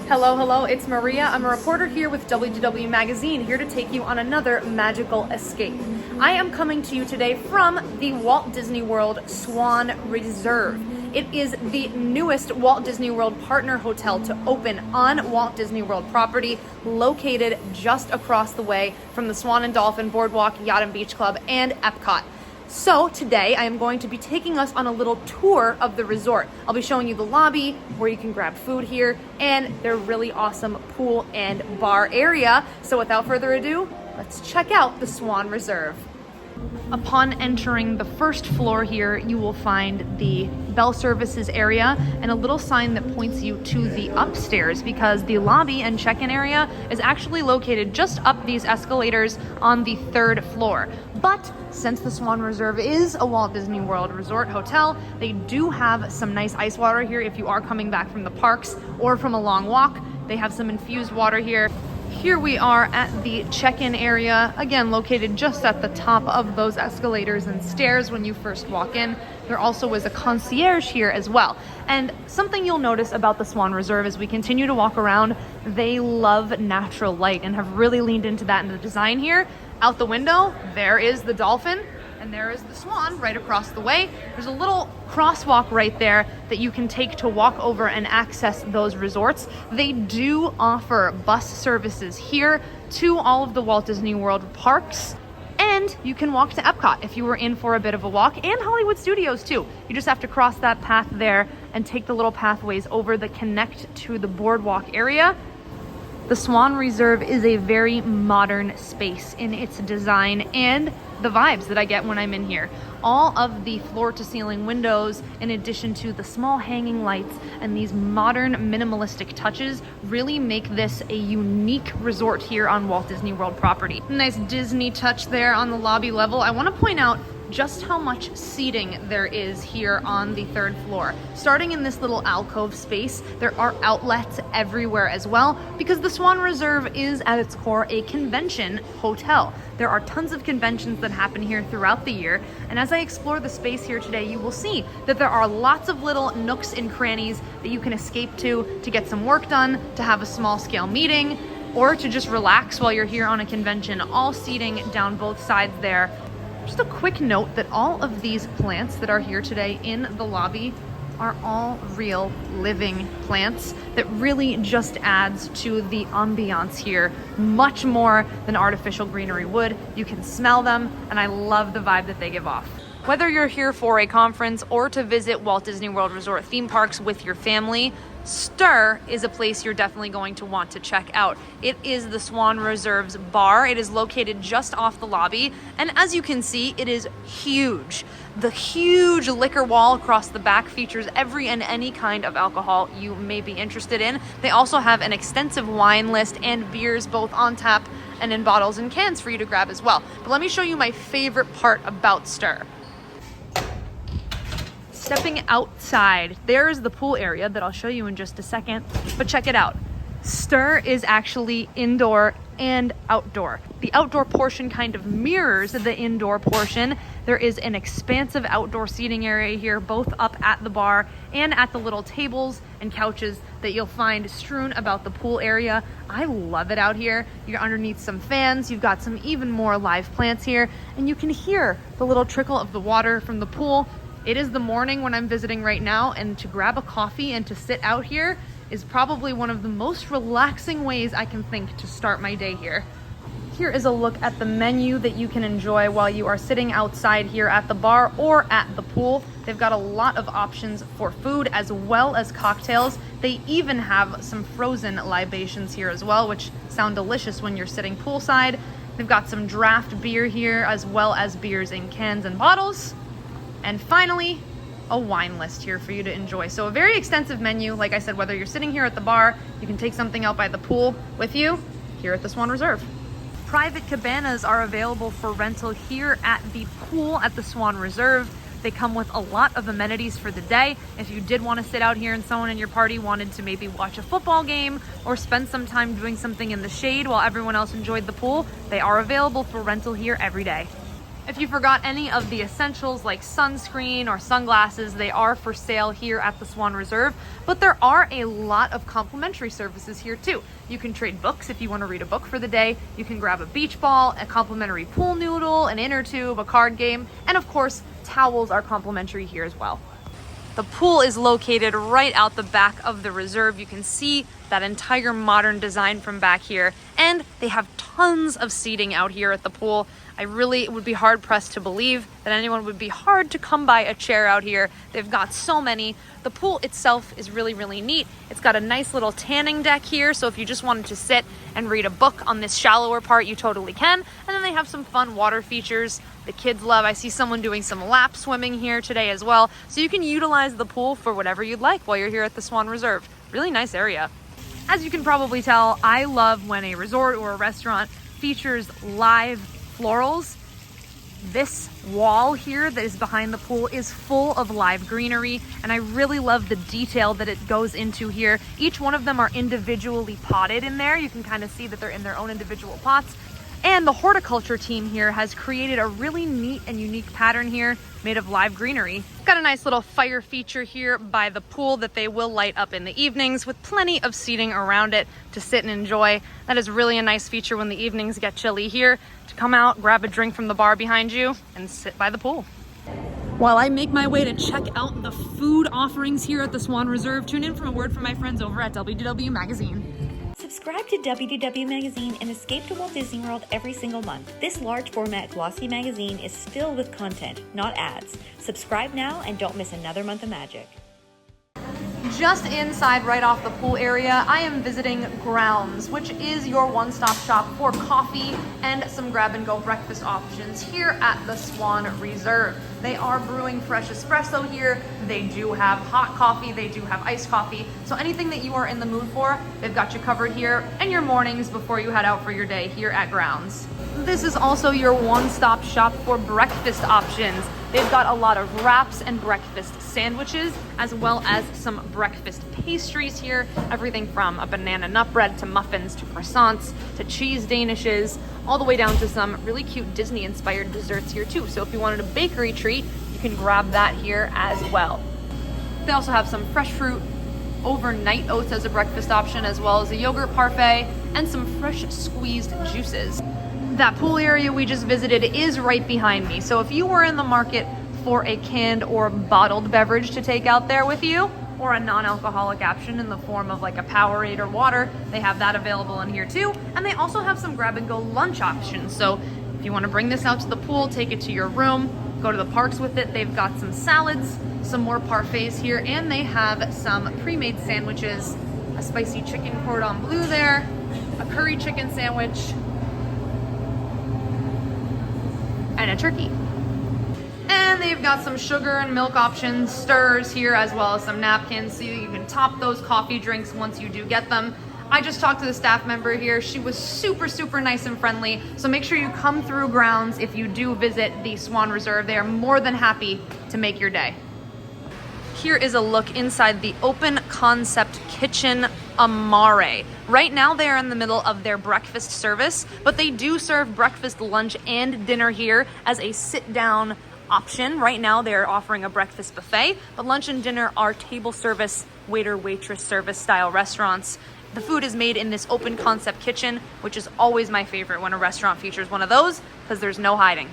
Hello, it's Maria. I'm a reporter here with WDW Magazine, here to take you on another magical escape. I am coming to you today from the Walt Disney World Swan Reserve. It is the newest Walt Disney World partner hotel to open on Walt Disney World property, located just across the way from the Swan and Dolphin Boardwalk, Yacht and Beach Club, and EPCOT. So today I am going to be taking us on a little tour of the resort. I'll be showing you the lobby, where you can grab food here, and their really awesome pool and bar area. So without further ado, let's check out the Swan Reserve. Upon entering the first floor here, you will find the bell services area and a little sign that points you to the upstairs, because the lobby and check-in area is actually located just up these escalators on the third floor. But since the Swan Reserve is a Walt Disney World Resort hotel, they do have some nice ice water here if you are coming back from the parks or from a long walk. They have some infused water here. Here we are at the check-in area, again located just at the top of those escalators and stairs when you first walk in. There also is a concierge here as well. And something you'll notice about the Swan Reserve as we continue to walk around, they love natural light and have really leaned into that in the design here. Out the window, there is the dolphin, and there is the swan right across the way. There's a little crosswalk right there that you can take to walk over and access those resorts. They do offer bus services here to all of the Walt Disney World parks, and you can walk to EPCOT if you were in for a bit of a walk, and Hollywood Studios too. You just have to cross that path there and take the little pathways over that connect to the boardwalk area. The Swan Reserve is a very modern space in its design and the vibes that I get when I'm in here. All of the floor-to-ceiling windows, in addition to the small hanging lights and these modern minimalistic touches, really make this a unique resort here on Walt Disney World property. Nice Disney touch there on the lobby level. I want to point out just how much seating there is here on the third floor. Starting in this little alcove space, there are outlets everywhere as well, because the Swan Reserve is at its core a convention hotel. There are tons of conventions that happen here throughout the year, and as I explore the space here today, you will see that there are lots of little nooks and crannies that you can escape to get some work done, to have a small scale meeting, or to just relax while you're here on a convention, all seating down both sides there. Just a quick note that all of these plants that are here today in the lobby are all real living plants that really just adds to the ambiance here, much more than artificial greenery would. You can smell them, and I love the vibe that they give off. Whether you're here for a conference or to visit Walt Disney World Resort theme parks with your family, Stir is a place you're definitely going to want to check out. It is the Swan Reserve's bar. It is located just off the lobby, and as you can see, it is huge. The huge liquor wall across the back features every and any kind of alcohol you may be interested in. They also have an extensive wine list and beers both on tap and in bottles and cans for you to grab as well. But let me show you my favorite part about Stir. Stepping outside, there is the pool area that I'll show you in just a second, but check it out. Stir is actually indoor and outdoor. The outdoor portion kind of mirrors the indoor portion. There is an expansive outdoor seating area here, both up at the bar and at the little tables and couches that you'll find strewn about the pool area. I love it out here. You're underneath some fans, you've got some even more live plants here, and you can hear the little trickle of the water from the pool. It is the morning when I'm visiting right now, and to grab a coffee and to sit out here is probably one of the most relaxing ways I can think to start my day here. Here is a look at the menu that you can enjoy while you are sitting outside here at the bar or at the pool. They've got a lot of options for food as well as cocktails. They even have some frozen libations here as well, which sound delicious when you're sitting poolside. They've got some draft beer here as well as beers in cans and bottles. And finally, a wine list here for you to enjoy. So a very extensive menu. Like I said, whether you're sitting here at the bar, you can take something out by the pool with you here at the Swan Reserve. Private cabanas are available for rental here at the pool at the Swan Reserve. They come with a lot of amenities for the day. If you did want to sit out here and someone in your party wanted to maybe watch a football game or spend some time doing something in the shade while everyone else enjoyed the pool, they are available for rental here every day. If you forgot any of the essentials like sunscreen or sunglasses, they are for sale here at the Swan Reserve, but there are a lot of complimentary services here too. You can trade books if you want to read a book for the day. You can grab a beach ball, a complimentary pool noodle, an inner tube, a card game, and of course, towels are complimentary here as well. The pool is located right out the back of the reserve. You can see that entire modern design from back here, and they have tons of seating out here at the pool. I really would be hard pressed to believe that anyone would be hard to come by a chair out here. They've got so many. The pool itself is really, really neat. It's got a nice little tanning deck here, so if you just wanted to sit and read a book on this shallower part, you totally can. And then they have some fun water features the kids love. I see someone doing some lap swimming here today as well. So you can utilize the pool for whatever you'd like while you're here at the Swan Reserve. Really nice area. As you can probably tell, I love when a resort or a restaurant features live florals. This wall here that is behind the pool is full of live greenery, and I really love the detail that it goes into here. Each one of them are individually potted in there. You can kind of see that they're in their own individual pots. And the horticulture team here has created a really neat and unique pattern here made of live greenery. Got a nice little fire feature here by the pool that they will light up in the evenings with plenty of seating around it to sit and enjoy. That is really a nice feature when the evenings get chilly here, to come out, grab a drink from the bar behind you, and sit by the pool. While I make my way to check out the food offerings here at the Swan Reserve, tune in for a word from my friends over at WDW Magazine. Subscribe to WDW Magazine and escape to Walt Disney World every single month. This large format glossy magazine is filled with content, not ads. Subscribe now and don't miss another month of magic. Just inside right off the pool area, I am visiting Grounds, which is your one-stop shop for coffee and some grab-and-go breakfast options here at the Swan Reserve. They are brewing fresh espresso here. They do have hot coffee. They do have iced coffee. So anything that you are in the mood for, they've got you covered here in your mornings before you head out for your day here at Grounds. This is also your one-stop shop for breakfast options. They've got a lot of wraps and breakfast sandwiches, as well as some breakfast pastries here. Everything from a banana nut bread to muffins to croissants to cheese danishes, all the way down to some really cute Disney-inspired desserts here too. So if you wanted a bakery treat, you can grab that here as well. They also have some fresh fruit, overnight oats as a breakfast option, as well as a yogurt parfait and some fresh squeezed juices. That pool area we just visited is right behind me. So if you were in the market for a canned or bottled beverage to take out there with you, or a non-alcoholic option in the form of like a Powerade or water, they have that available in here too. And they also have some grab-and-go lunch options. So if you want to bring this out to the pool, take it to your room, go to the parks with it, they've got some salads, some more parfaits here, and they have some pre-made sandwiches, a spicy chicken cordon bleu there, a curry chicken sandwich, and a turkey. And they've got some sugar and milk options, stirs here, as well as some napkins, so you can top those coffee drinks once you do get them. I just talked to the staff member here. She was super, super nice and friendly. So make sure you come through Grounds if you do visit the Swan Reserve. They are more than happy to make your day. Here is a look inside the open concept kitchen Amari. Right now they are in the middle of their breakfast service, but they do serve breakfast, lunch, and dinner here as a sit-down option. Right now they're offering a breakfast buffet, but lunch and dinner are table service, waiter-waitress service style restaurants. The food is made in this open concept kitchen, which is always my favorite when a restaurant features one of those, because there's no hiding.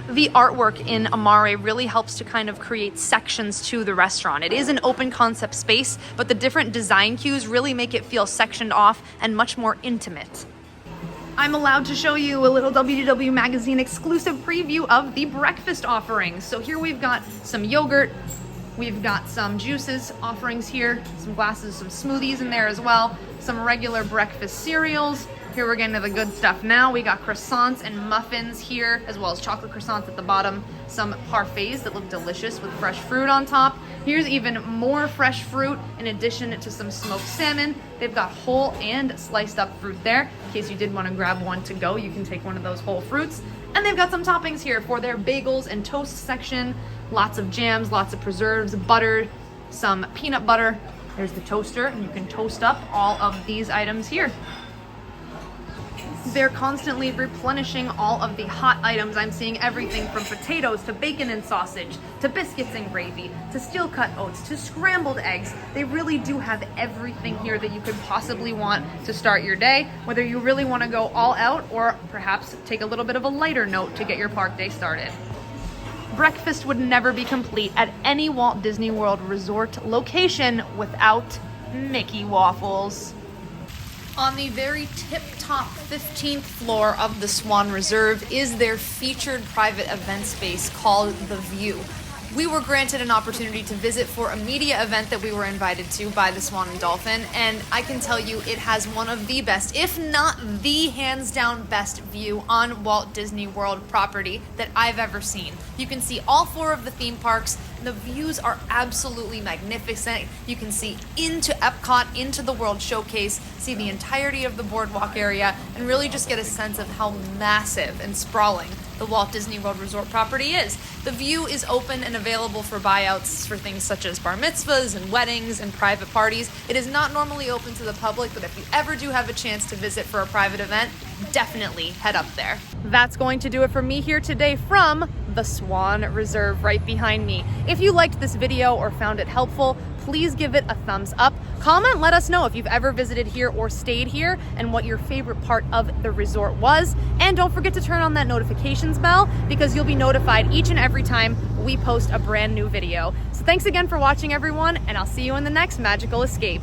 The artwork in Amari really helps to kind of create sections to the restaurant. It is an open concept space, but the different design cues really make it feel sectioned off and much more intimate. I'm allowed to show you a little WDW Magazine exclusive preview of the breakfast offerings. So here we've got some yogurt, we've got some juices offerings here, some glasses, some smoothies in there as well, some regular breakfast cereals. Here we're getting to the good stuff now. We got croissants and muffins here, as well as chocolate croissants at the bottom. Some parfaits that look delicious with fresh fruit on top. Here's even more fresh fruit in addition to some smoked salmon. They've got whole and sliced up fruit there. In case you did want to grab one to go, you can take one of those whole fruits. And they've got some toppings here for their bagels and toast section. Lots of jams, lots of preserves, butter, some peanut butter. There's the toaster, and you can toast up all of these items here. They're constantly replenishing all of the hot items. I'm seeing everything from potatoes to bacon and sausage, to biscuits and gravy, to steel cut oats, to scrambled eggs. They really do have everything here that you could possibly want to start your day, whether you really want to go all out or perhaps take a little bit of a lighter note to get your park day started. Breakfast would never be complete at any Walt Disney World resort location without Mickey waffles. On the very tip-top 15th floor of the Swan Reserve is their featured private event space called The View. We were granted an opportunity to visit for a media event that we were invited to by the Swan and Dolphin, and I can tell you it has one of the best, if not the hands-down best view on Walt Disney World property that I've ever seen. You can see all 4 of the theme parks. The views are absolutely magnificent. You can see into Epcot, into the World Showcase, see the entirety of the boardwalk area, and really just get a sense of how massive and sprawling the Walt Disney World Resort property is. The View is open and available for buyouts for things such as bar mitzvahs and weddings and private parties. It is not normally open to the public, but if you ever do have a chance to visit for a private event, definitely head up there. That's going to do it for me here today from the Swan Reserve right behind me. If you liked this video or found it helpful, please give it a thumbs up. Comment, let us know if you've ever visited here or stayed here and what your favorite part of the resort was. And don't forget to turn on that notifications bell because you'll be notified each and every time we post a brand new video. So thanks again for watching, everyone, and I'll see you in the next magical escape.